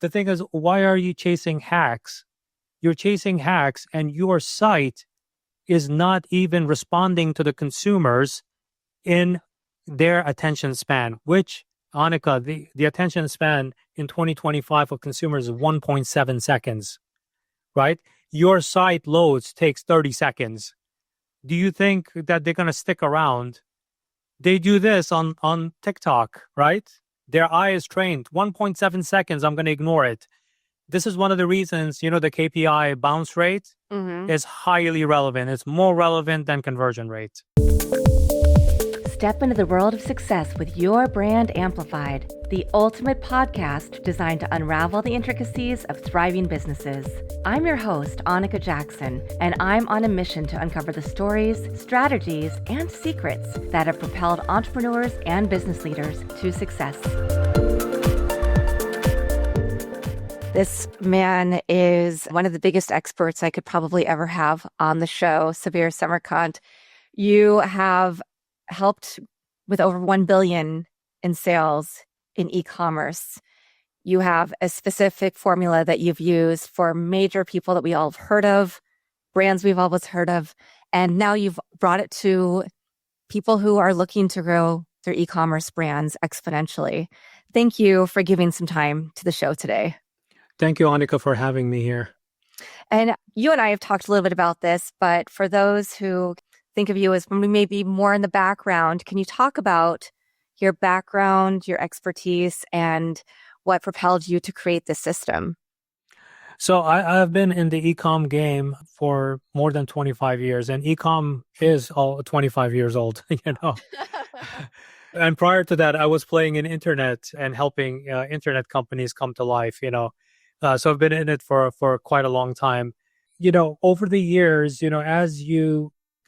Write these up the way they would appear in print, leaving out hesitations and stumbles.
the thing is, why are you chasing hacks? You're chasing hacks and your site is not even responding to the consumers in their attention span, which, Annika, the attention span in 2025 for consumers is 1.7 seconds, right? Your site loads takes 30 seconds. Do you think that they're going to stick around? They do this on TikTok, right? Their eye is trained. 1.7 seconds, I'm going to ignore it. This is one of the reasons, the KPI bounce rate is highly relevant. It's more relevant than conversion rate. Step into the world of success with your brand amplified, the ultimate podcast designed to unravel the intricacies of thriving businesses. I'm your host, Annika Jackson, and I'm on a mission to uncover the stories, strategies, and secrets that have propelled entrepreneurs and business leaders to success. This man is one of the biggest experts I could probably ever have on the show, Sabir Semerkant. You have helped with over 1 billion in sales in e-commerce. You have a specific formula that you've used for major people that we all have heard of, brands we've always heard of, and now you've brought it to people who are looking to grow their e-commerce brands exponentially. Thank you for giving some time to the show today. Thank you, Annika, for having me here. And you and I have talked a little bit about this, but for those who think of you as maybe more in the background, can you talk about your background, your expertise, and what propelled you to create this system? So I've been in the e-com game for more than 25 years, and e-com is all 25 years old, And prior to that, I was playing in internet and helping internet companies come to life, So I've been in it for quite a long time. Over the years,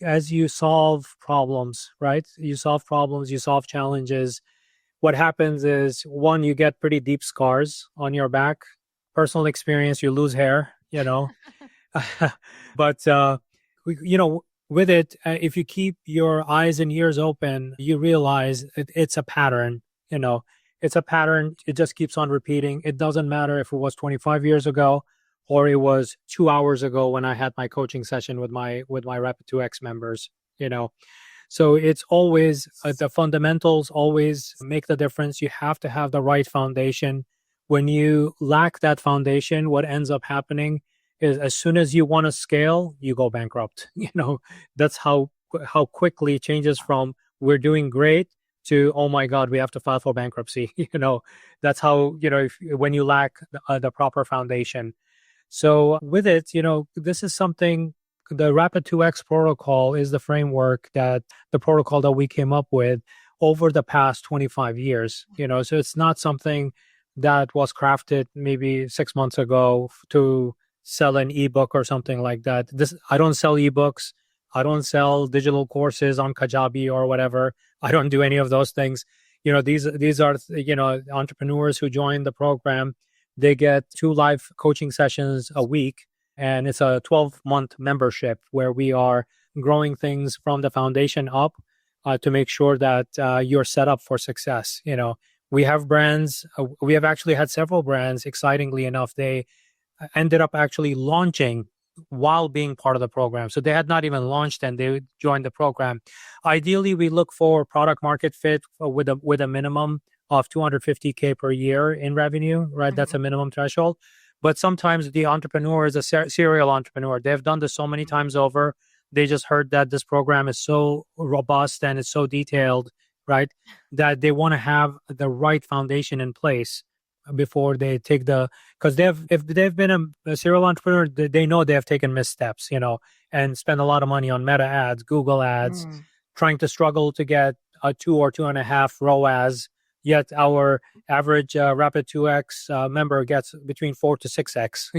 as you solve problems, right? You solve problems, you solve challenges. What happens is, one, you get pretty deep scars on your back. Personal experience, you lose hair, But, with it, if you keep your eyes and ears open, you realize it's a pattern, It's a pattern. It just keeps on repeating. It doesn't matter if it was 25 years ago or it was 2 hours ago when I had my coaching session with my Rapid 2X members, So it's always the fundamentals always make the difference. You have to have the right foundation. When you lack that foundation, what ends up happening is as soon as you want to scale, you go bankrupt. That's how quickly it changes from we're doing great to, oh my God, we have to file for bankruptcy. That's how, when you lack the proper foundation. So with it, this is something, the Rapid 2X protocol is the framework the protocol that we came up with over the past 25 years, so it's not something that was crafted maybe 6 months ago to sell an ebook or something like that. I don't sell ebooks. I don't sell digital courses on Kajabi or whatever. I don't do any of those things. These are, entrepreneurs who join the program. They get 2 live coaching sessions a week, and it's a 12-month membership where we are growing things from the foundation up to make sure that you're set up for success. We have brands. We have actually had several brands, excitingly enough, they ended up actually launching while being part of the program. So they had not even launched and they joined the program. Ideally, we look for product market fit with a minimum of $250K per year in revenue, right? Mm-hmm. That's a minimum threshold. But sometimes the entrepreneur is a serial entrepreneur. They've done this so many times over. They just heard that this program is so robust and it's so detailed, right? That they want to have the right foundation in place before they take because if they've been a serial entrepreneur, they know they have taken missteps, and spend a lot of money on meta ads, Google ads, trying to struggle to get a 2 or 2.5 ROAS. Yet our average Rapid 2X member gets between 4 to 6X,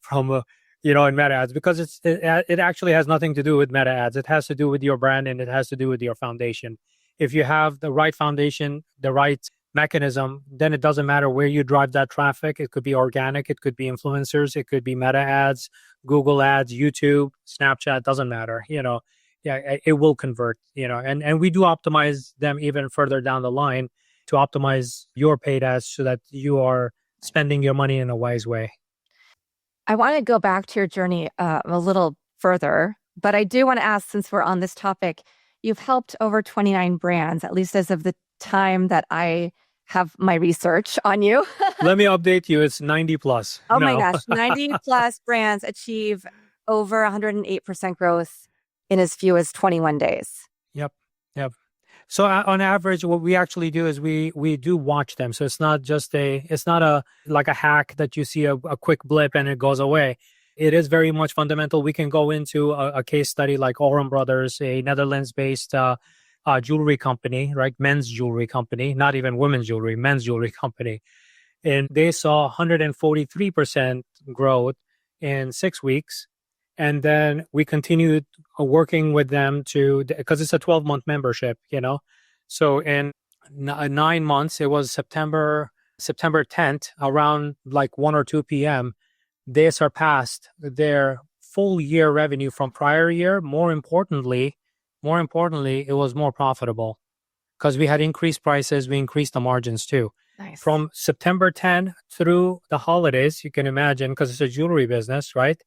from in meta ads, because it actually has nothing to do with meta ads. It has to do with your brand and it has to do with your foundation. If you have the right foundation, the right mechanism, then it doesn't matter where you drive that traffic. It could be organic, it could be influencers, it could be meta ads, Google ads, YouTube, Snapchat, doesn't matter. It will convert, and we do optimize them even further down the line to optimize your paid ads so that you are spending your money in a wise way. I want to go back to your journey a little further, but I do want to ask, since we're on this topic, you've helped over 29 brands, at least as of the time that I have my research on you. Let me update you. It's 90 plus Oh my now. gosh, 90 plus brands achieve over 108% growth in as few as 21 days. Yep. Yep. So on average, what we actually do is we do watch them. So it's not just it's not a like a hack that you see a quick blip and it goes away. It is very much fundamental. We can go into a case study like Oram Brothers, a Netherlands-based jewelry company, right? Men's jewelry company, not even women's jewelry, men's jewelry company. And they saw 143% growth in 6 weeks. And then we continued working with them because it's a 12-month membership, So in 9 months, it was September 10th, around like 1 or 2 p.m., they surpassed their full year revenue from prior year. More importantly, it was more profitable because we had increased prices. We increased the margins too. Nice. From September 10 through the holidays, you can imagine, because it's a jewelry business, right?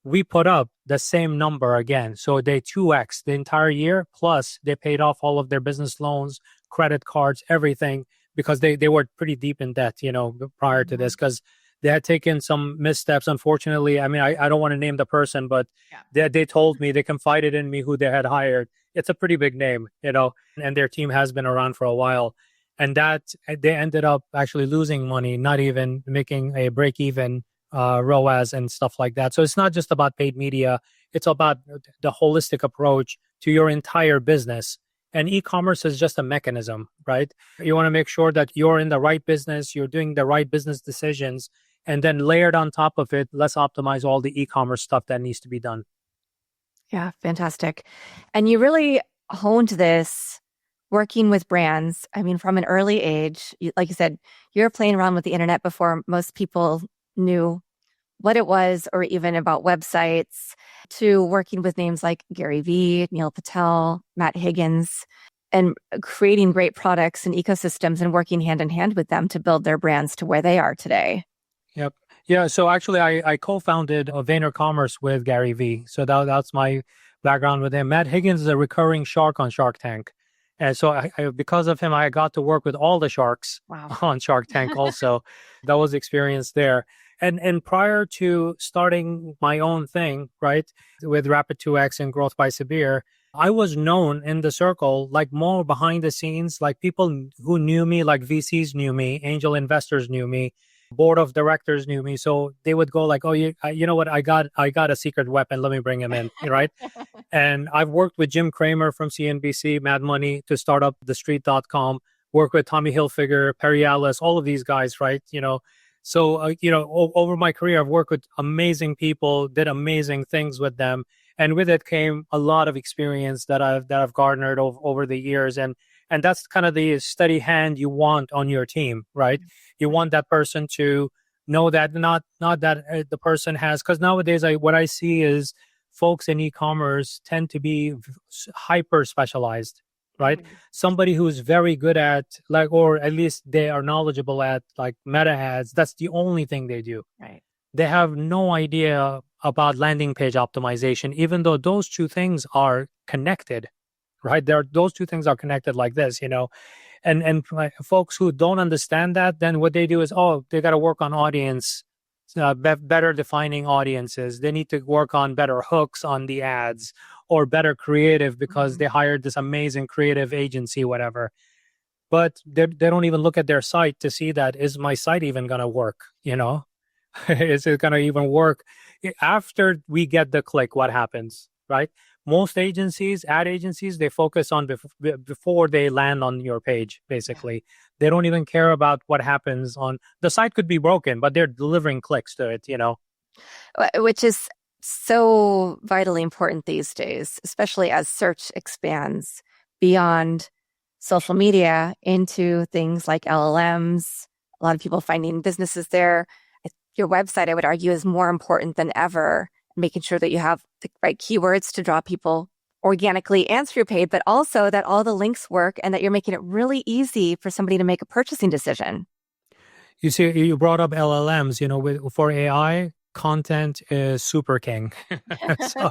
We put up the same number again. So they 2x the entire year, plus they paid off all of their business loans, credit cards, everything, because they were pretty deep in debt, prior to this, because they had taken some missteps. Unfortunately, I mean, I don't want to name the person, but they told me, they confided in me who they had hired. It's a pretty big name, and their team has been around for a while. And that they ended up actually losing money, not even making a break even ROAS and stuff like that. So it's not just about paid media. It's about the holistic approach to your entire business. And e-commerce is just a mechanism, right? You want to make sure that you're in the right business, you're doing the right business decisions, and then layered on top of it, let's optimize all the e-commerce stuff that needs to be done. Yeah, fantastic. And you really honed this working with brands. I mean, from an early age, like you said, you're playing around with the internet before most people knew what it was or even about websites, to working with names like Gary Vee, Neil Patel, Matt Higgins, and creating great products and ecosystems and working hand in hand with them to build their brands to where they are today. Yep. Yeah. So actually, I co-founded VaynerCommerce with Gary Vee. So that's my background with him. Matt Higgins is a recurring shark on Shark Tank. And so I because of him, I got to work with all the sharks on Shark Tank also. That was experience there. And prior to starting my own thing, right, with Rapid 2X and Growth by Sabir, I was known in the circle, like more behind the scenes, like people who knew me, like VCs knew me, angel investors knew me, board of directors knew me. So they would go like, oh, you know what? I got a secret weapon. Let me bring him in, right? And I've worked with Jim Cramer from CNBC, Mad Money, to start up TheStreet.com, work with Tommy Hilfiger, Perry Ellis, all of these guys, right? So, over my career, I've worked with amazing people, did amazing things with them. And with it came a lot of experience that I've garnered over the years. And that's kind of the steady hand you want on your team, right? You want that person to know that not that the person has, because nowadays what I see is folks in e-commerce tend to be hyper specialized, right? Somebody who's very good at, like, or at least they are knowledgeable at, like, meta ads. That's the only thing they do. Right. They have no idea about landing page optimization, even though those two things are connected, right? Those two things are connected like this, and folks who don't understand that, then what they do is, they got to work on audience, better defining audiences. They need to work on better hooks on the ads, or better creative because they hired this amazing creative agency, whatever. But they don't even look at their site to see that, is my site even going to work? Is it going to even work? After we get the click, what happens, right? Most agencies, ad agencies, they focus on before they land on your page, basically. They don't even care about what happens on the site. Could be broken, but they're delivering clicks to it, Which is so vitally important these days, especially as search expands beyond social media into things like LLMs. A lot of people finding businesses there. Your website, I would argue, is more important than ever, making sure that you have the right keywords to draw people organically and through paid, but also that all the links work and that you're making it really easy for somebody to make a purchasing decision. You see, you brought up LLMs, for AI, content is super king. So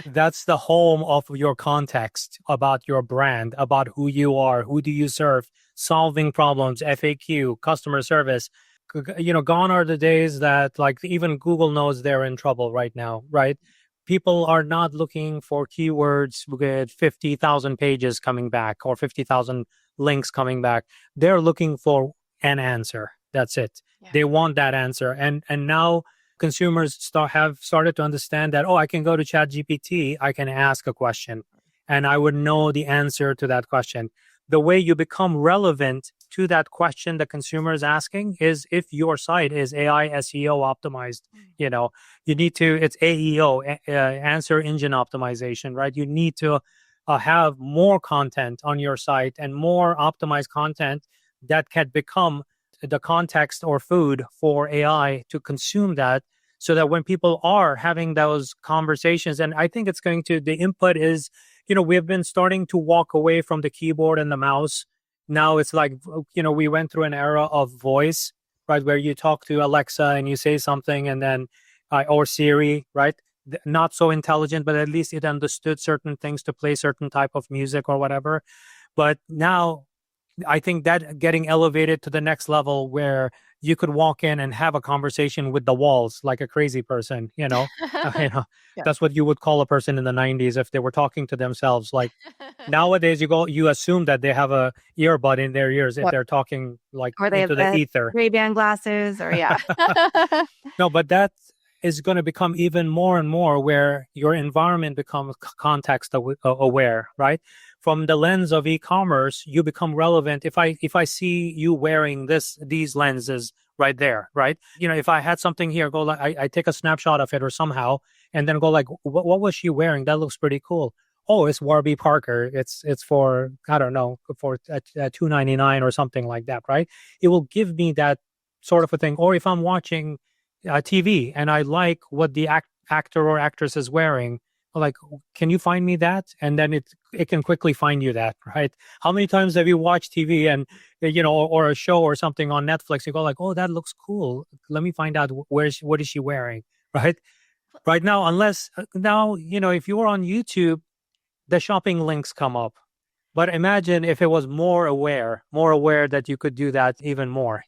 that's the home of your context about your brand, about who you are, who do you serve, solving problems, FAQ, customer service. Gone are the days that like even Google knows they're in trouble right now, right? People are not looking for keywords with 50,000 pages coming back or 50,000 links coming back. They're looking for an answer. That's it. Yeah. They want that answer. And now consumers have started to understand that, oh, I can go to ChatGPT, I can ask a question, and I would know the answer to that question. The way you become relevant to that question the consumer is asking is if your site is AI SEO optimized. You need to, it's AEO, answer engine optimization, right? You need to have more content on your site and more optimized content that can become the context or food for AI to consume that, so that when people are having those conversations, and I think the input is, we have been starting to walk away from the keyboard and the mouse. Now it's like, we went through an era of voice, right? Where you talk to Alexa and you say something and then, or Siri, right? Not so intelligent, but at least it understood certain things to play certain type of music or whatever. But now I think that getting elevated to the next level where you could walk in and have a conversation with the walls like a crazy person, Yeah. that's what you would call a person in the 90s if they were talking to themselves. Like nowadays, you assume that they have a earbud in their ears if What? they're talking like Or they have into the ether. Ray-Ban glasses, or yeah. No, but that is going to become even more and more where your environment becomes context aware, right? From the lens of e-commerce, you become relevant. If I see you wearing these lenses right there, right? If I had something here, go like I take a snapshot of it or somehow, and then go like, what was she wearing? That looks pretty cool. Oh, it's Warby Parker. It's for, I don't know, for $2.99 or something like that, right? It will give me that sort of a thing. Or if I'm watching TV and I like what the actor or actress is wearing, like, can you find me that? And then it can quickly find you that, right? How many times have you watched TV and or a show or something on Netflix? You go like, oh, that looks cool. Let me find out what is she wearing, right? Right now, unless now if you were on YouTube, the shopping links come up. But imagine if it was more aware that you could do that even more.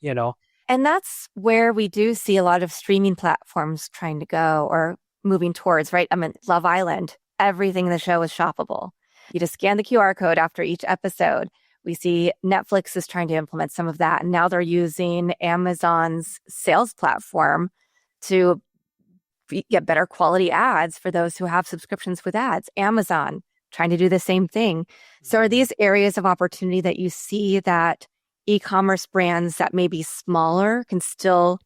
And that's where we do see a lot of streaming platforms trying to go or moving towards, right? I mean, Love Island, everything in the show is shoppable. You just scan the QR code after each episode. We see Netflix is trying to implement some of that. And now they're using Amazon's sales platform to get better quality ads for those who have subscriptions with ads. Amazon trying to do the same thing. So are these areas of opportunity that you see that e-commerce brands that may be smaller can still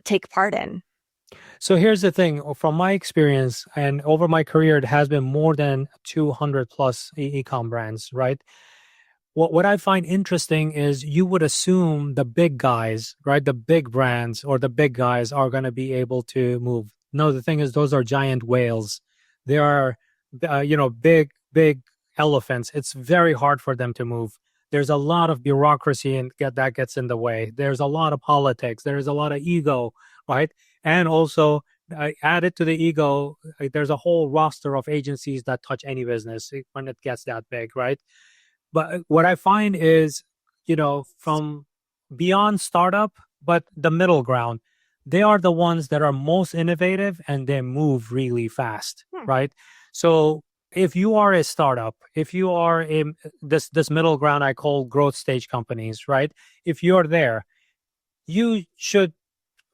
take part in? So here's the thing, from my experience and over my career, it has been more than 200 plus e-com brands, right? What I find interesting is you would assume the big guys, right? The big brands or the big guys are going to be able to move. No, the thing is, those are giant whales. They are, big elephants. It's very hard for them to move. There's a lot of bureaucracy and that gets in the way. There's a lot of politics. There's a lot of ego, right? And also, added to the ego, there's a whole roster of agencies that touch any business when it gets that big, right? But what I find is, from beyond startup, but the middle ground, they are the ones that are most innovative and they move really fast, right? So if you are a startup, if you are this middle ground I call growth stage companies, right? If you're there, you should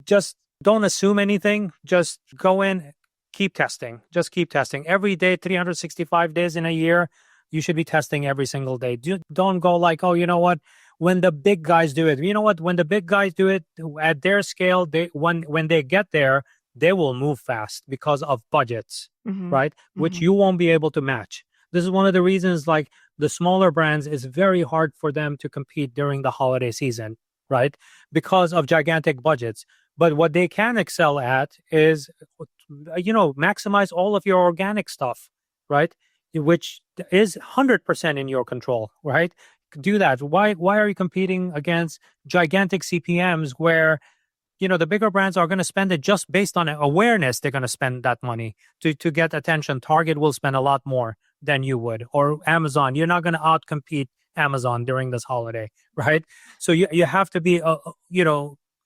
just don't assume anything. Just go in, keep testing. Just keep testing. Every day, 365 days in a year, you should be testing every single day. Don't go like, oh, you know what? When the big guys do it, when the big guys do it at their scale, when they get there, they will move fast because of budgets, right? Which you won't be able to match. This is one of the reasons, like the smaller brands, is very hard for them to compete during the holiday season, right? Because of gigantic budgets. But what they can excel at is, maximize all of your organic stuff, right? Which is 100% in your control, right? do that? Why are you competing against gigantic CPMs where the bigger brands are going to spend it just based on awareness? They're going to spend that money to get attention. Target will spend a lot more than you would, or Amazon. You're not going to outcompete Amazon during this holiday, right? So you have to be,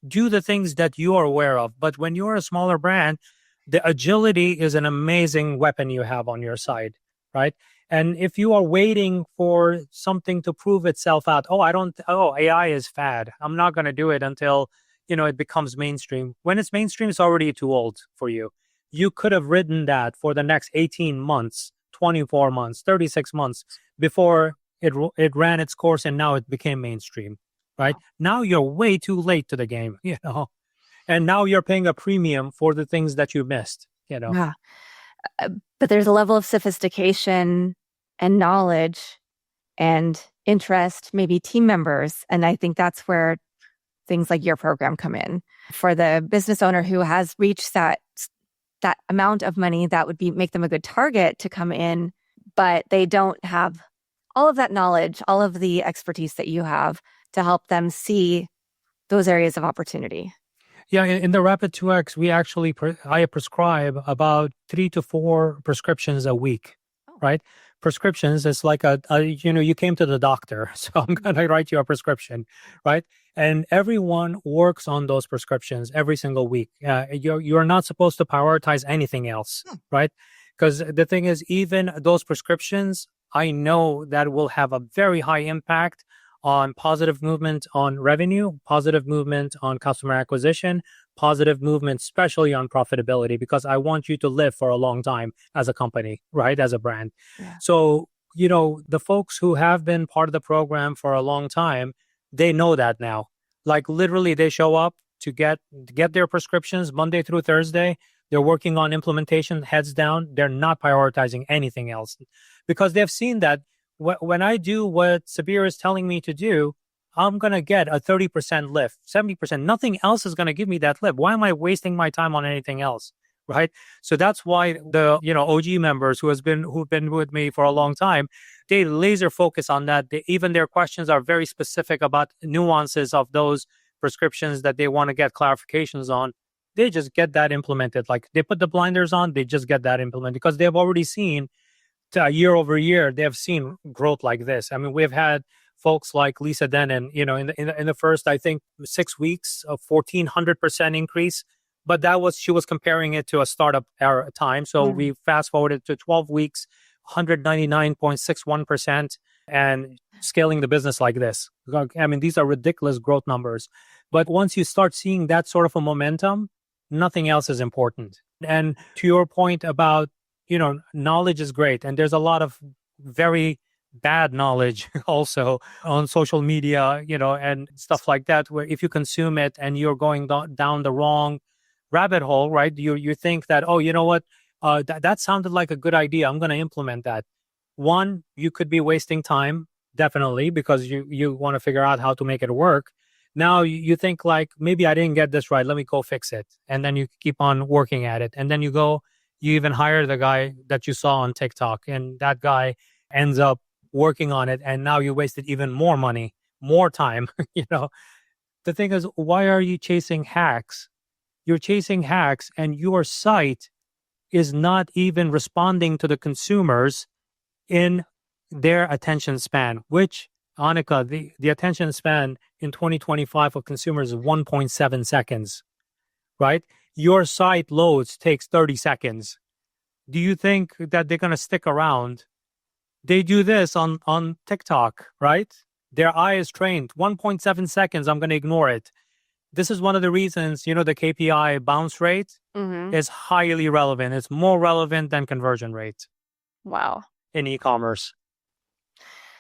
do the things that you are aware of. But when you're a smaller brand, the agility is an amazing weapon you have on your side, right? And if you are waiting for something to prove itself out, AI is fad. I'm not going to do it until, it becomes mainstream. When it's mainstream, it's already too old for you. You could have ridden that for the next 18 months, 24 months, 36 months before it ran its course, and now it became mainstream, right? Now you're way too late to the game, and now you're paying a premium for the things that you missed, Yeah. But there's a level of sophistication and knowledge and interest, maybe team members. And I think that's where things like your program come in. For the business owner who has reached that amount of money, that would make them a good target to come in, but they don't have all of that knowledge, all of the expertise that you have to help them see those areas of opportunity. Yeah, in the Rapid 2X, we actually, I prescribe about 3 to 4 prescriptions a week, right? Prescriptions is like you came to the doctor, so I'm going to write you a prescription, right? And everyone works on those prescriptions every single week. You're not supposed to prioritize anything else, right? Because the thing is, even those prescriptions, I know that will have a very high impact on positive movement on revenue, positive movement on customer acquisition, positive movement, especially on profitability, because I want you to live for a long time as a company, right? As a brand. Yeah. So, the folks who have been part of the program for a long time, they know that now. Like literally they show up to get their prescriptions Monday through Thursday. They're working on implementation, heads down. They're not prioritizing anything else because they've seen that when I do what Sabir is telling me to do, I'm going to get a 30% lift, 70%. Nothing else is going to give me that lift. Why am I wasting my time on anything else? Right. So that's why the, OG members who've been with me for a long time, they laser focus on that. Even their questions are very specific about nuances of those prescriptions that they want to get clarifications on. They just get that implemented. Like they put the blinders on, they just get that implemented because they've already seen year over year, they have seen growth like this. I mean, we've had folks like Lisa Denon, in the first, I think, 6 weeks, a 1,400% increase. But she was comparing it to a startup era time. So we fast forwarded to 12 weeks, 199.61%, and scaling the business like this. I mean, these are ridiculous growth numbers. But once you start seeing that sort of a momentum, nothing else is important. And to your point about, knowledge is great. And there's a lot of very bad knowledge also on social media, and stuff like that, where if you consume it and you're going down the wrong rabbit hole, right? You think that, oh, you know what? That sounded like a good idea. I'm going to implement that. One, you could be wasting time, definitely, because you want to figure out how to make it work. Now you think like, maybe I didn't get this right. Let me go fix it. And then you keep on working at it. And then you even hire the guy that you saw on TikTok, and that guy ends up working on it. And now you wasted even more money, more time. The thing is, why are you chasing hacks? You're chasing hacks, and your site is not even responding to the consumers in their attention span, which, Annika, the attention span in 2025 for consumers is 1.7 seconds, right? Your site loads takes 30 seconds. Do you think that they're going to stick around? They do this on TikTok, right? Their eye is trained. 1.7 seconds, I'm going to ignore it. This is one of the reasons, the KPI bounce rate is highly relevant. It's more relevant than conversion rate. Wow. In e-commerce.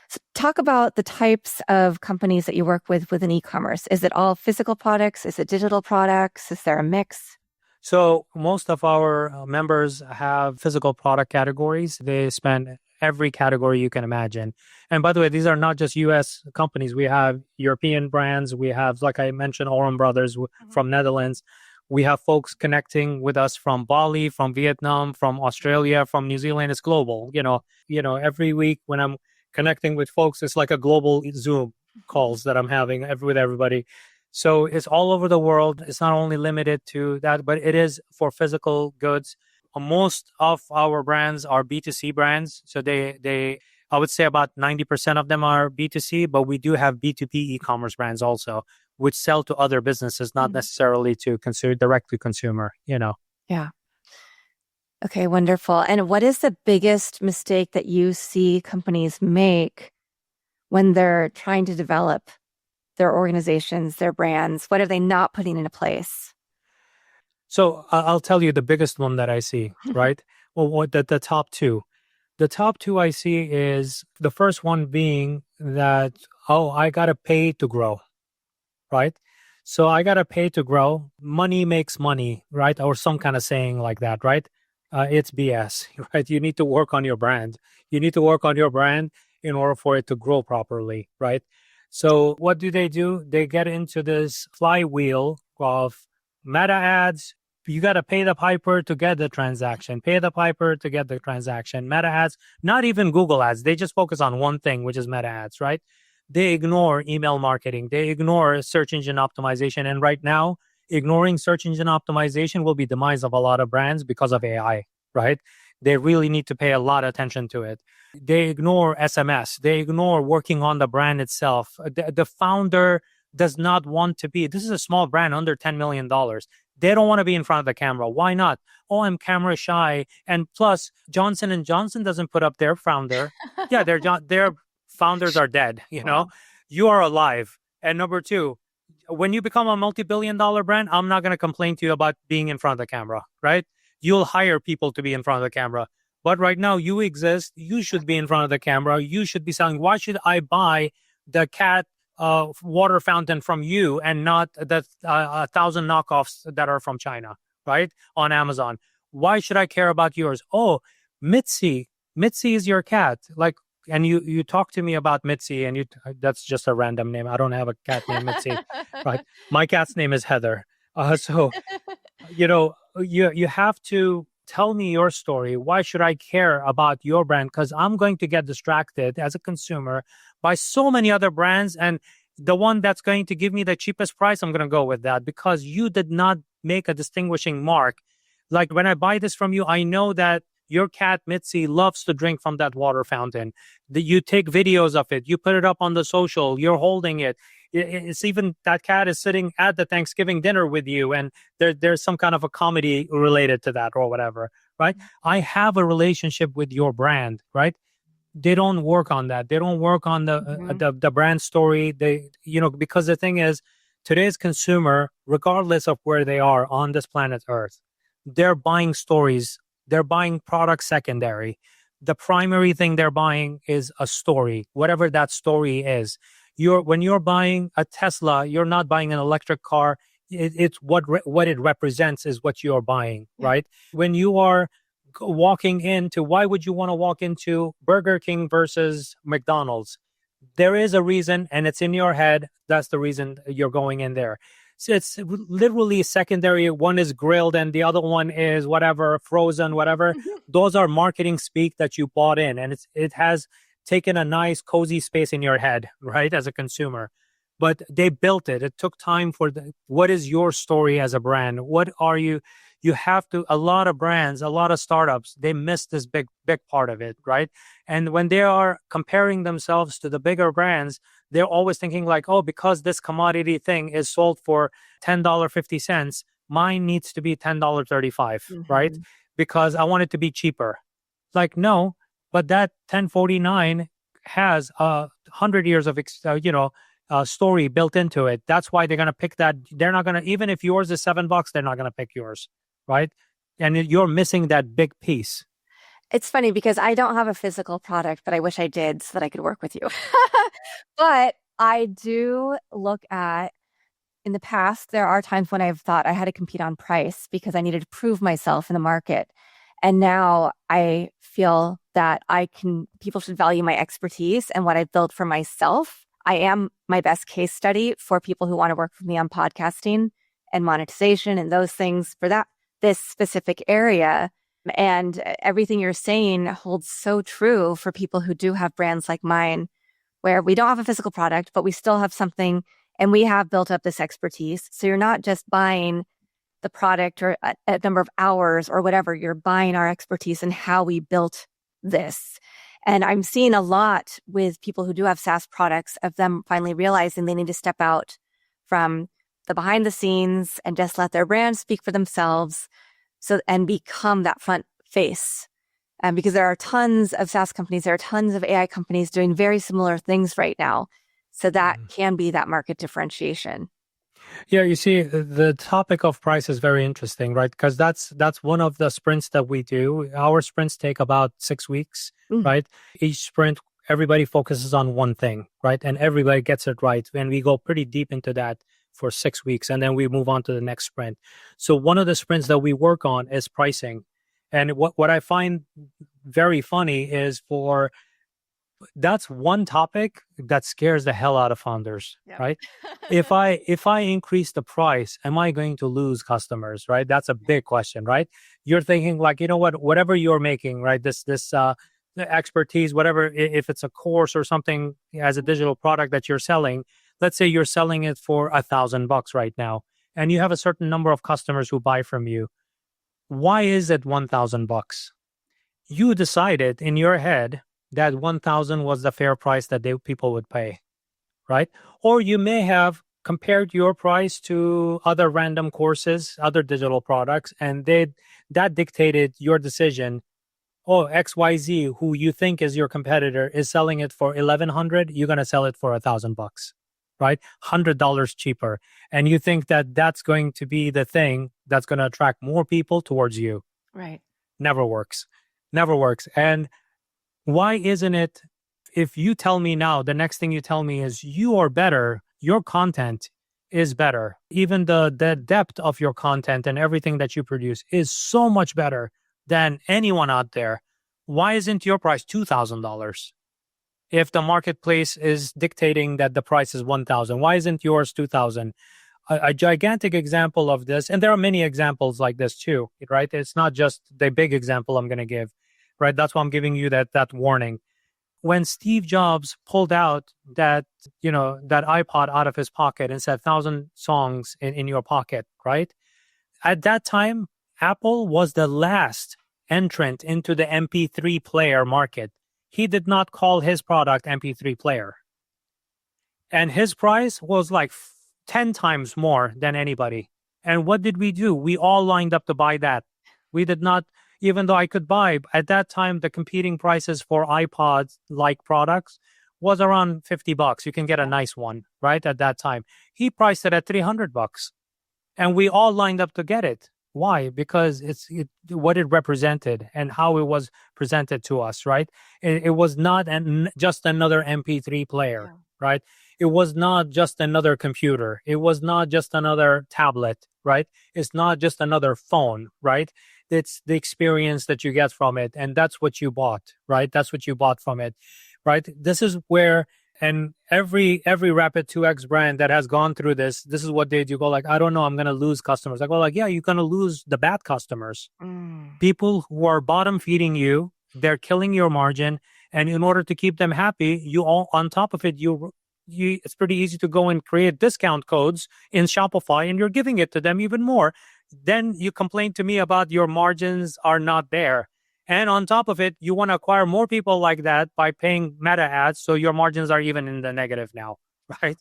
So talk about the types of companies that you work with within e-commerce. Is it all physical products? Is it digital products? Is there a mix? So most of our members have physical product categories. They span every category you can imagine. And by the way, these are not just US companies. We have European brands. We have, like I mentioned, Oren Brothers from Netherlands. We have folks connecting with us from Bali, from Vietnam, from Australia, from New Zealand. It's global. Every week when I'm connecting with folks. It's like a global Zoom calls that I'm having with everybody. So it's all over the world. It's not only limited to that, but it is for physical goods. Most of our brands are B2C brands. So I would say about 90% of them are B2C, but we do have B2B e-commerce brands also, which sell to other businesses, not necessarily to consider direct to consumer, Yeah. Okay, wonderful. And what is the biggest mistake that you see companies make when they're trying to develop their organizations, their brands? What are they not putting into place? So I'll tell you the biggest one that I see, right? Well, the top two. The top two I see is the first one being that, oh, I got to pay to grow, right? So I got to pay to grow. Money makes money, right? Or some kind of saying like that, right? It's BS, right? You need to work on your brand. You need to work on your brand in order for it to grow properly, right? So what do? They get into this flywheel of meta ads. You got to pay the piper to get the transaction, pay the piper to get the transaction. Meta ads, not even Google ads. They just focus on one thing, which is meta ads, right? They ignore email marketing. They ignore search engine optimization. And right now, ignoring search engine optimization will be demise of a lot of brands because of AI, right? They really need to pay a lot of attention to it. They ignore SMS. They ignore working on the brand itself. The founder does not want to be. This is a small brand under $10 million. They don't want to be in front of the camera. Why not? Oh, I'm camera shy. And plus, Johnson and Johnson doesn't put up their founder. Yeah, their founders are dead. Wow. You are alive. And number two, when you become a multi-billion-dollar brand, I'm not going to complain to you about being in front of the camera, right? You'll hire people to be in front of the camera. But right now, you exist. You should be in front of the camera. You should be selling. Why should I buy the cat water fountain from you and not the 1,000 knockoffs that are from China, right? On Amazon. Why should I care about yours? Oh, Mitzi. Mitzi is your cat. Like, and you talk to me about Mitzi, and that's just a random name. I don't have a cat named Mitzi, right? My cat's name is Heather. So you have to tell me your story. Why should I care about your brand? Because I'm going to get distracted as a consumer by so many other brands, and the one that's going to give me the cheapest price, I'm going to go with that because you did not make a distinguishing mark. Like when I buy this from you, I know that your cat Mitzi loves to drink from that water fountain. You take videos of it, you put it up on the social, you're holding it. It's even that cat is sitting at the Thanksgiving dinner with you, and there's some kind of a comedy related to that or whatever, right? I have a relationship with your brand, right? They don't work on that. They don't work on the brand story. Because the thing is, today's consumer, regardless of where they are on this planet Earth, they're buying stories. They're buying products secondary. The primary thing they're buying is a story, whatever that story is. When you're buying a Tesla, you're not buying an electric car. It's what it represents is what you're buying, right? When you are walking into, why would you want to walk into Burger King versus McDonald's? There is a reason, and it's in your head. That's the reason you're going in there. So it's literally secondary. One is grilled and the other one is whatever, frozen, whatever. Those are marketing speak that you bought in, and it has taken a nice, cozy space in your head, right, as a consumer. But they built it. It took time for what is your story as a brand? What are you? You have to, a lot of brands, a lot of startups, they miss this big part of it, right? And when they are comparing themselves to the bigger brands, they're always thinking like, oh, because this commodity thing is sold for $10.50, mine needs to be $10.35, right? Because I want it to be cheaper. Like, no, but that 1049 has 100 years of, story built into it. That's why they're going to pick that. They're not going to, even if yours is $7, they're not going to pick yours, right? And you're missing that big piece. It's funny because I don't have a physical product, but I wish I did so that I could work with you. But I do look at, in the past, there are times when I've thought I had to compete on price because I needed to prove myself in the market. And now I feel that people should value my expertise and what I've built for myself. I am my best case study for people who want to work with me on podcasting and monetization and those things for this specific area. And everything you're saying holds so true for people who do have brands like mine, where we don't have a physical product, but we still have something and we have built up this expertise. So you're not just buying the product or a number of hours or whatever, you're buying our expertise and how we built this. And I'm seeing a lot with people who do have SaaS products of them finally realizing they need to step out from the behind the scenes and just let their brand speak for themselves. So, and become that front face. Because there are tons of SaaS companies, there are tons of AI companies doing very similar things right now. So that can be that market differentiation. Yeah, you see, the topic of price is very interesting, right? Because that's one of the sprints that we do. Our sprints take about 6 weeks, right? Each sprint, everybody focuses on one thing, right? And everybody gets it right. And we go pretty deep into that for 6 weeks, and then we move on to the next sprint. So one of the sprints that we work on is pricing. And what I find very funny is that's one topic that scares the hell out of founders, right? If I increase the price, am I going to lose customers, right? That's a big question, right? You're thinking like, you know what, whatever you're making, right? This the expertise, whatever, if it's a course or something as a digital product that you're selling, let's say you're selling it for $1,000 right now, and you have a certain number of customers who buy from you. Why is it $1,000? You decided in your head that 1,000 was the fair price that people would pay, right? Or you may have compared your price to other random courses, other digital products, and that dictated your decision. Oh, XYZ, who you think is your competitor, is selling it for 1,100. You're going to sell it for $1,000, right? $100 cheaper. And you think that that's going to be the thing that's going to attract more people towards you. Right. Never works. Never works. And why isn't it, if you tell me now, the next thing you tell me is you are better, your content is better. Even the depth of your content and everything that you produce is so much better than anyone out there. Why isn't your price $2,000? If the marketplace is dictating that the price is 1,000, why isn't yours 2,000? A gigantic example of this, and there are many examples like this too, right? It's not just the big example I'm going to give. Right, that's why I'm giving you that warning. When Steve Jobs pulled out that iPod out of his pocket and said 1,000 songs in your pocket, right? At that time, Apple was the last entrant into the MP3 player market. He did not call his product MP3 player. And his price was like 10 times more than anybody. And what did we do? We all lined up to buy that. We did not, even though I could buy, at that time, the competing prices for iPods-like products was around $50. You can get a nice one, right, at that time. He priced it at $300. And we all lined up to get it. Why? Because what it represented and how it was presented to us, right? It was not just another MP3 player, right? It was not just another computer. It was not just another tablet, right? It's not just another phone, right? It's the experience that you get from it. And that's what you bought, right? That's what you bought from it, right? This is where, and every Rapid 2X brand that has gone through this is what they do. Go like, I don't know, I'm going to lose customers. I go like, yeah, you're going to lose the bad customers. People who are bottom feeding you, they're killing your margin. And in order to keep them happy, you all, on top of it, it's pretty easy to go and create discount codes in Shopify, and you're giving it to them even more. Then you complain to me about your margins are not there. And on top of it, you want to acquire more people like that by paying Meta ads, so your margins are even in the negative now, right?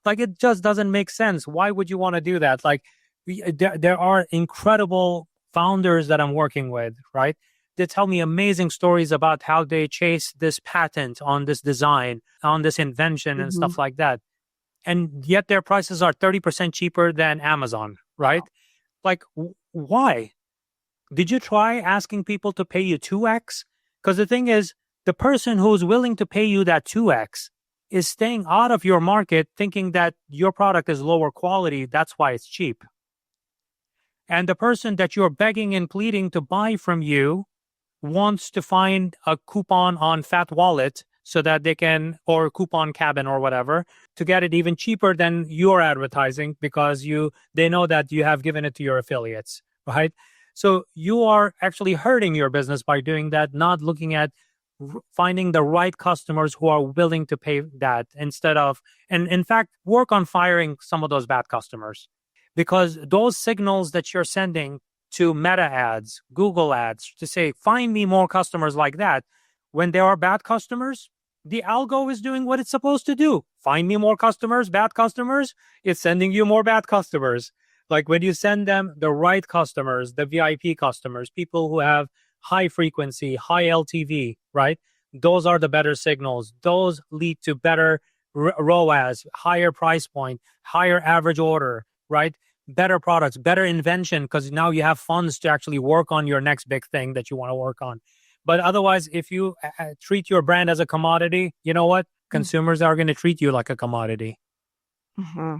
Like, it just doesn't make sense. Why would you want to do that? Like, there are incredible founders that I'm working with, right? They tell me amazing stories about how they chase this patent on this design, on this invention and stuff like that. And yet their prices are 30% cheaper than Amazon, right? Wow. Like, why? Did you try asking people to pay you 2x? Because the thing is, the person who's willing to pay you that 2x is staying out of your market thinking that your product is lower quality. That's why it's cheap. And the person that you're begging and pleading to buy from you wants to find a coupon on Fat Wallet so that they can, or Coupon Cabin or whatever, to get it even cheaper than your advertising because they know that you have given it to your affiliates, right? So you are actually hurting your business by doing that, not looking at finding the right customers who are willing to pay that instead of, and in fact, work on firing some of those bad customers, because those signals that you're sending to Meta ads, Google ads to say, find me more customers like that. When there are bad customers, the algo is doing what it's supposed to do. Find me more customers, bad customers. It's sending you more bad customers. Like when you send them the right customers, the VIP customers, people who have high frequency, high LTV, right? Those are the better signals. Those lead to better ROAS, higher price point, higher average order, right? Better products, better invention, because now you have funds to actually work on your next big thing that you want to work on. But otherwise, if you treat your brand as a commodity, you know what? Consumers are going to treat you like a commodity. Mm-hmm.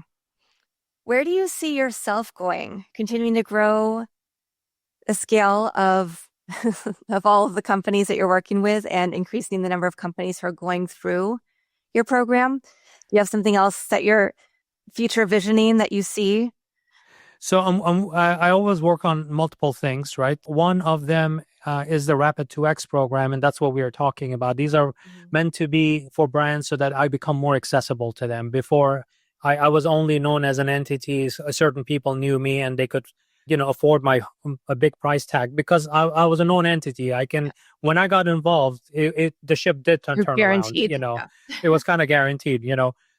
Where do you see yourself going? Continuing to grow the scale of of all of the companies that you're working with and increasing the number of companies who are going through your program? Do you have something else that you're future visioning that you see? So I always work on multiple things, right? One of them is the Rapid 2X program, and that's what we are talking about. These are meant to be for brands so that I become more accessible to them. Before, I was only known as an entity. Certain people knew me, and they could, afford my a big price tag because I was a known entity. When I got involved, the ship did You're turn around. guaranteed. Yeah. It was kind of guaranteed.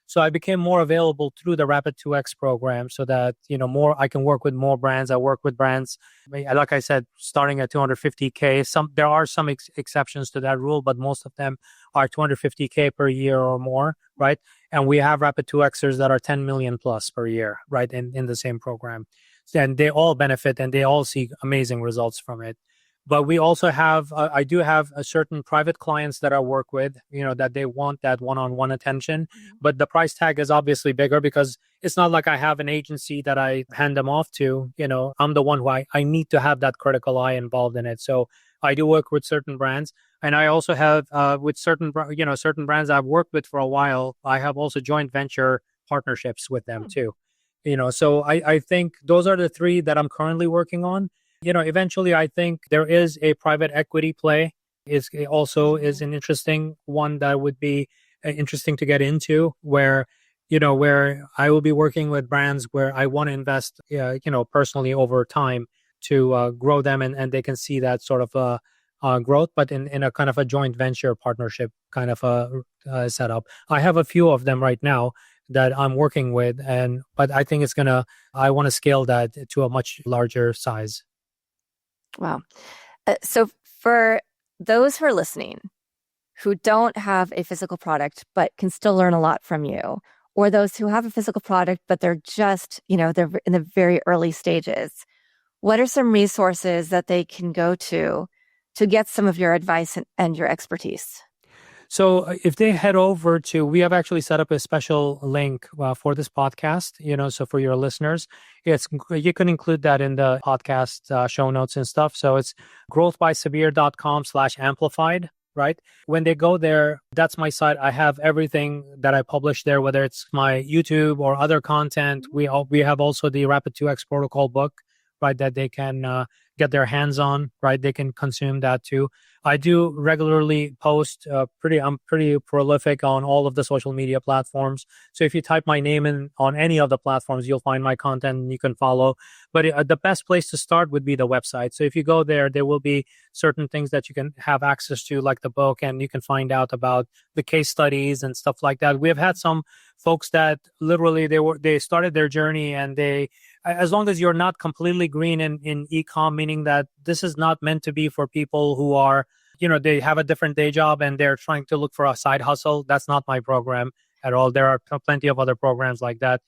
So I became more available through the Rapid 2X program so that, more I can work with more brands. I work with brands, like I said, starting at 250K. There are some exceptions to that rule, but most of them are 250K per year or more, right? And we have Rapid 2Xers that are 10 million plus per year, right? In the same program. And they all benefit and they all see amazing results from it. But we also have, I do have a certain private clients that I work with, that they want that one-on-one attention. But the price tag is obviously bigger because it's not like I have an agency that I hand them off to. I'm the one who I need to have that critical eye involved in it. So I do work with certain brands. And I also have with certain brands I've worked with for a while, I have also joint venture partnerships with them too. So I think those are the three that I'm currently working on. Eventually, I think there is a private equity play. Is an interesting one that would be interesting to get into, where I will be working with brands where I want to invest, personally over time to grow them, and they can see that sort of growth, but in a kind of a joint venture partnership kind of a setup. I have a few of them right now that I'm working with, but I think I want to scale that to a much larger size. Wow. So for those who are listening who don't have a physical product but can still learn a lot from you, or those who have a physical product but they're just, they're in the very early stages, what are some resources that they can go to get some of your advice and your expertise? So if they head over we have actually set up a special link for this podcast, so for your listeners, you can include that in the podcast show notes and stuff. So it's growthbysabir.com/amplified, right? When they go there, that's my site. I have everything that I publish there, whether it's my YouTube or other content. We have also the Rapid 2X protocol book, right, that they can get their hands on, right? They can consume that too. I do regularly post. I'm pretty prolific on all of the social media platforms. So if you type my name in on any of the platforms, you'll find my content and you can follow. But the best place to start would be the website. So if you go there, there will be certain things that you can have access to, like the book, and you can find out about the case studies and stuff like that. We have had some folks that literally they started their journey, and as long as you're not completely green in e-com, meaning that this is not meant to be for people who are, they have a different day job and they're trying to look for a side hustle. That's not my program at all. There are plenty of other programs like that.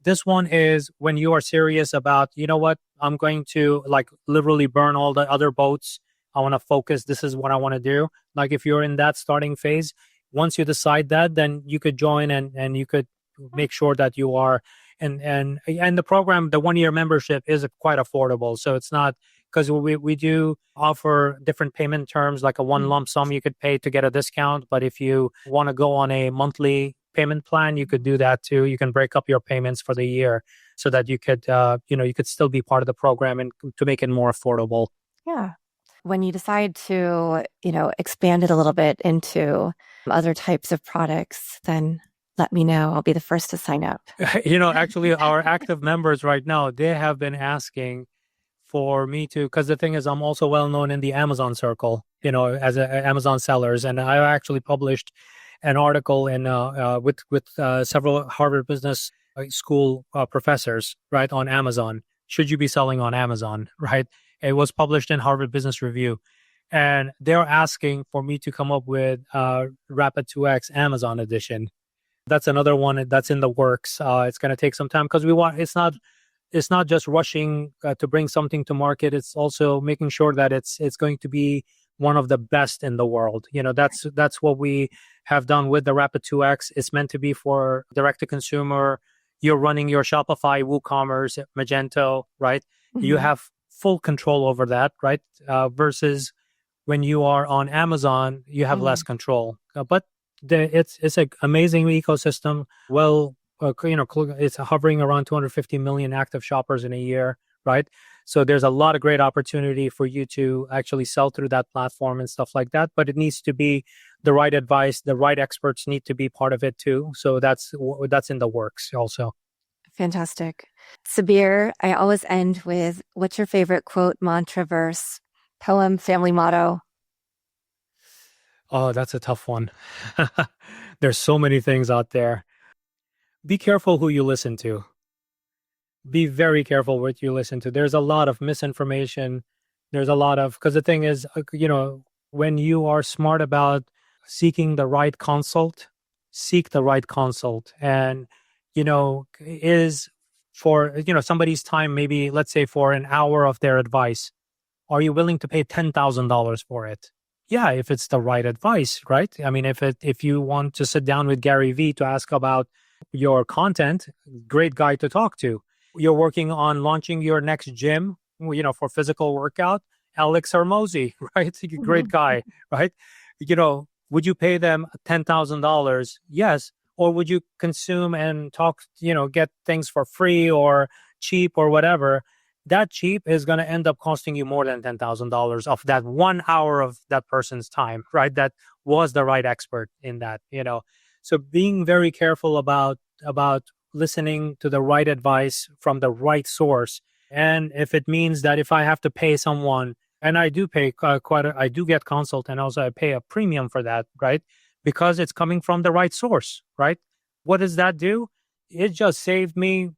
This one is when you are serious about, what, I'm going to literally burn all the other boats. I want to focus. This is what I want to do. Like if you're in that starting phase, once you decide that, then you could join and you could make sure that you are. And the program, the 1-year membership is quite affordable. So it's not, because we do offer different payment terms, like a one lump sum you could pay to get a discount. But if you want to go on a monthly payment plan, you could do that too. You can break up your payments for the year so that you could, you could still be part of the program and to make it more affordable. Yeah. When you decide to, expand it a little bit into other types of products, then let me know. I'll be the first to sign up. Actually, our active members right now, they have been asking for me to, because the thing is, I'm also well known in the Amazon circle, as Amazon sellers, and I actually published an article in with several Harvard Business School professors, right, on Amazon. Should you be selling on Amazon, right? It was published in Harvard Business Review, and they're asking for me to come up with Rapid 2X Amazon edition. That's another one that's in the works. It's going to take some time because it's not just rushing to bring something to market. It's also making sure that it's going to be one of the best in the world. That's what we have done with the Rapid 2X. It's meant to be for direct to consumer. You're running your Shopify, WooCommerce, Magento, right? You Mhm. have full control over that, right? Versus when you are on Amazon, you have less Mhm. control. But it's an amazing ecosystem. Well, it's hovering around 250 million active shoppers in a year, right? So there's a lot of great opportunity for you to actually sell through that platform and stuff like that. But it needs to be the right advice. The right experts need to be part of it too. So that's in the works also. Fantastic. Sabir, I always end with what's your favorite quote, mantra, verse, poem, family motto? Oh, that's a tough one. There's so many things out there. Be careful who you listen to. Be very careful what you listen to. There's a lot of misinformation. There's a lot of, because the thing is, when you are smart about seeking the right consult, seek the right consult. And, is for, somebody's time, maybe let's say for an hour of their advice, are you willing to pay $10,000 for it? Yeah, if it's the right advice, right? I mean, if you want to sit down with Gary Vee to ask about your content, great guy to talk to. You're working on launching your next gym, for physical workout, Alex Hermosi, right? Great Mhm. guy, right? Would you pay them $10,000? Yes. Or would you consume and talk, get things for free or cheap or whatever? That cheap is going to end up costing you more than $10,000 of that 1 hour of that person's time, right? That was the right expert in that. So being very careful about listening to the right advice from the right source. And if it means that if I have to pay someone, and I do pay I do get consult, and also I pay a premium for that, right? Because it's coming from the right source, right? What does that do? It just saved me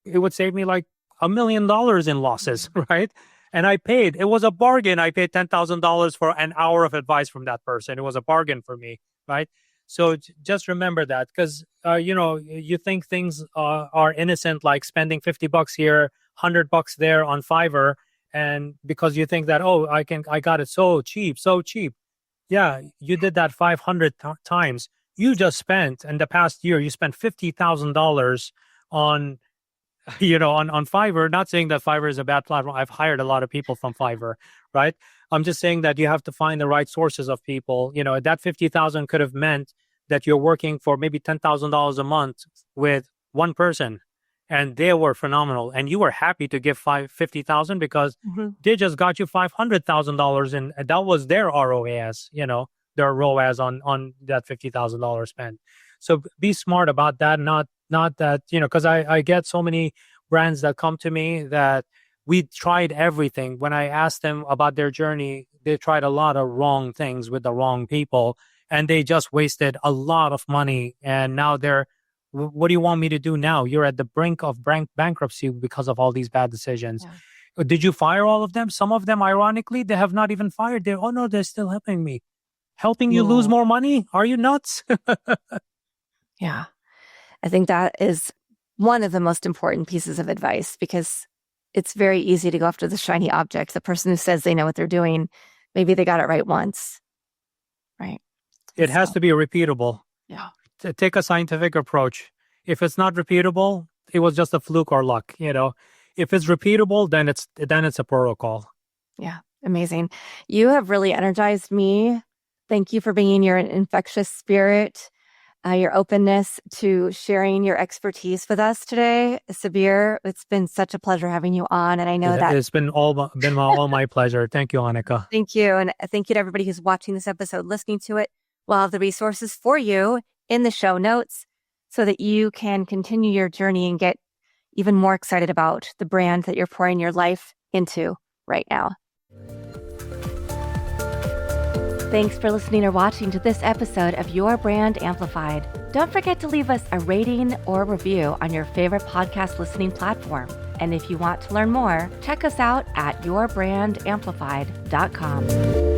it would save me like $1 million in losses, right? And I paid. It was a bargain. I paid $10,000 for an hour of advice from that person. It was a bargain for me, right? So just remember that, because you think things are innocent, like spending $50 here, $100 there on Fiverr, and because you think that, oh, I got it so cheap, so cheap. Yeah, you did that 500 times. You just spent in the past year. You spent $50,000 on on Fiverr. Not saying that Fiverr is a bad platform. I've hired a lot of people from Fiverr, right? I'm just saying that you have to find the right sources of people. That 50,000 could have meant that you're working for maybe $10,000 a month with one person, and they were phenomenal, and you were happy to give 50,000 because Mhm. they just got you $500,000, and that was their ROAS. Their ROAS on that $50,000 spent. So be smart about that. Not that, because I get so many brands that come to me that we tried everything. When I asked them about their journey, they tried a lot of wrong things with the wrong people, and they just wasted a lot of money. And now what do you want me to do now? You're at the brink of bankruptcy because of all these bad decisions. Yeah. Did you fire all of them? Some of them, ironically, they have not even fired. Oh no, they're still helping me. Helping you lose Cool. more money? Are you nuts? Yeah. I think that is one of the most important pieces of advice, because it's very easy to go after the shiny object. The person who says they know what they're doing, maybe they got it right once, right? And It has so, to be repeatable. yeah, Take a scientific approach. If it's not repeatable, it was just a fluke or luck. If it's repeatable, then it's a protocol. yeah, amazing. You have really energized me. Thank you for being your infectious spirit. your openness to sharing your expertise with us today. Sabir, it's been such a pleasure having you on. And I know that It's been all my pleasure. Thank you, Annika. thank you. And thank you to everybody who's watching this episode, listening to it. We'll have the resources for you in the show notes so that you can continue your journey and get even more excited about the brand that you're pouring your life into right now. Thanks for listening or watching to this episode of Your Brand Amplified. Don't forget to leave us a rating or review on your favorite podcast listening platform. And if you want to learn more, check us out at yourbrandamplified.com.